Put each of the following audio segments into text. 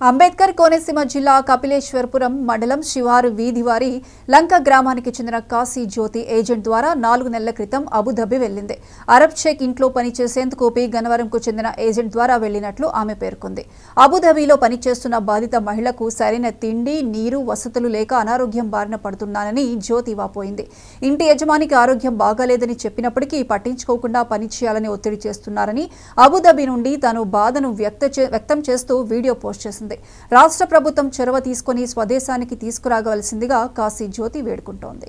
అంబేద్కర్ కోనసీమ జిల్లా కపిలేశ్వరపురం మండలం శివారు వీధివారి లంక గ్రామానికి చెందిన కాశీ జ్యోతి ఏజెంట్ ద్వారా 4 నెలల క్రితం అబుదాబి వెళ్లింది. అరబ్ షేక్ ఇంట్లో పనిచేసేందుకు గన్నవరంకు చెందిన ఏజెంట్ ద్వారా వెళ్లినట్లు ఆమె పేర్కొంది. అబుదాబిలో పనిచేస్తున్న బాధిత మహిళకు సరైన తిండి, నీరు, వసతులు లేక అనారోగ్యం బారిన పడుతున్నానని జ్యోతి వాపోయింది. ఇంటి యజమానికి ఆరోగ్యం బాగాలేదని చెప్పినప్పటికీ పట్టించుకోకుండా పనిచేయాలని ఒత్తిడి చేస్తున్నారని అబుదాబి నుండి తాను బాధను వ్యక్తం చేస్తూ వీడియో పోస్ట్ చేసింది. రాష్ట్ర ప్రభుత్వం చొరవ తీసుకొని స్వదేశానికి తీసుకురాగవలసిందిగా కాశీ జ్యోతి వేడుకుంటోంది.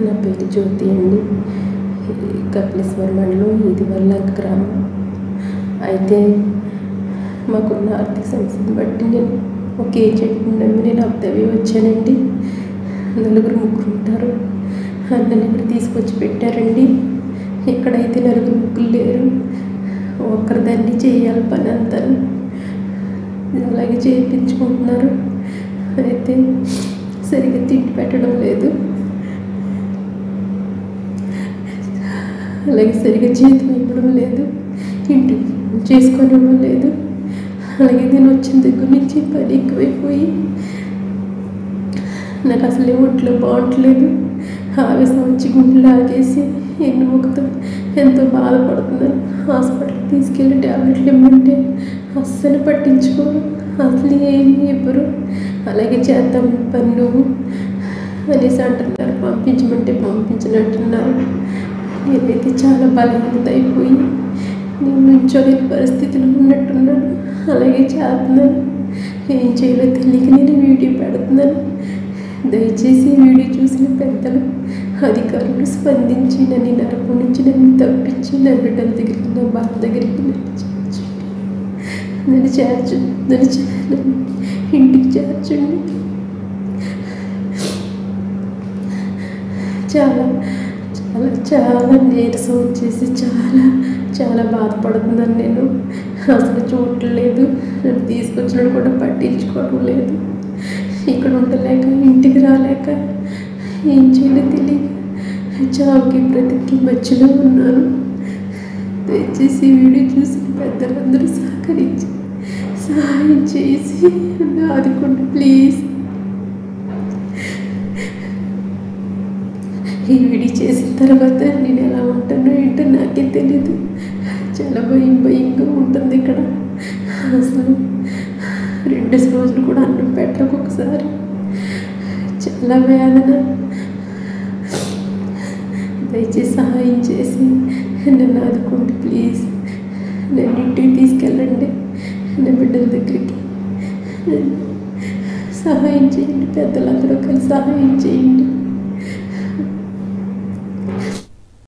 నా పేరు జ్యోతి అండి. కపిలేశ్వరం మండలం ఇది లంక గ్రామం. అయితే మాకున్న ఆర్థిక సమస్యను బట్టి నేను ఒక ఏజెంట్ నమ్మి నేను అబుదాబి వచ్చానండి. 4 ఉంటారు. నన్ను ఇక్కడ తీసుకొచ్చి పెట్టారండి. ఇక్కడైతే 4 లేరు. ఒక్కరిదాన్ని చేయాలి పని అంతా, అలాగే చేయించుకుంటున్నారు. అయితే సరిగ్గా తిండి పెట్టడం లేదు, అలాగే సరిగ్గా జీతం ఇవ్వడం లేదు, ఇంటి చేసుకోనివ్వడం లేదు. అలాగే నేను వచ్చిన దగ్గర నుంచి పని ఎక్కువైపోయి నాకు అసలే ఒంట్లో బాగుంటలేదు. ఆవేశం వచ్చి గుండెలు ఆగేసి ఎన్నుముకతో ఎంతో బాధపడుతున్నాను. హాస్పిటల్కి తీసుకెళ్ళి ట్యాబ్లెట్లు ఇవ్వమంటే అస్సలు పట్టించుకోరు, అసలు ఏమి ఇవ్వరు. అలాగే చేద్దాం పని నువ్వు అనేసి అంటున్నారు, పంపించమంటే పంపించినట్టున్నారు. నేనైతే చాలా బలహీనత అయిపోయి నేను నుంచోలేని పరిస్థితిలో ఉన్నట్టున్నాను. అలాగే చేస్తున్నాను, ఏం చేయాలో తెలియక నేను వీడియో పెడుతున్నాను. దయచేసి ఈ వీడియో చూసిన పెద్దలు, అధికారులు స్పందించి నన్ను నరకం నుంచి నన్ను తప్పించి నా బిడ్డల దగ్గరికి, నా బాబు దగ్గరికి నన్ను ఇంటికి చేర్చండి. చాలా చాలా చాలా నీరసం వచ్చేసి చాలా బాధపడుతున్నాను. నేను అసలు చూడలేదు, నన్ను తీసుకొచ్చినట్టు కూడా పట్టించుకోవడం లేదు. ఇక్కడ ఉండలేక, ఇంటికి రాలేక, ఏం చేయాలో తెలియక చావుకి బ్రతికి మధ్యలో ఉన్నాను. దయచేసి వీడియో చూసిన పెద్దలందరూ సహకరించి సహాయం చేసి ఆదుకోండి ప్లీజ్. ఈ వీడియో చేసిన తర్వాత నేను ఎలా ఉంటానో ఏంటో నాకే తెలీదు. చాలా భయంగా ఉంటుంది ఇక్కడ. అసలు 2 రోజులు కూడా అన్నం పెట్టరు ఒకసారి. చాలా వేదన. దయచేసి సహాయం చేసి నన్ను ఆదుకోండి ప్లీజ్. నన్ను ఇంటికి తీసుకెళ్ళండి, నా బిడ్డల దగ్గరికి సహాయం చేయండి. పెద్దలందరూ కలిసి సహాయం చేయండి.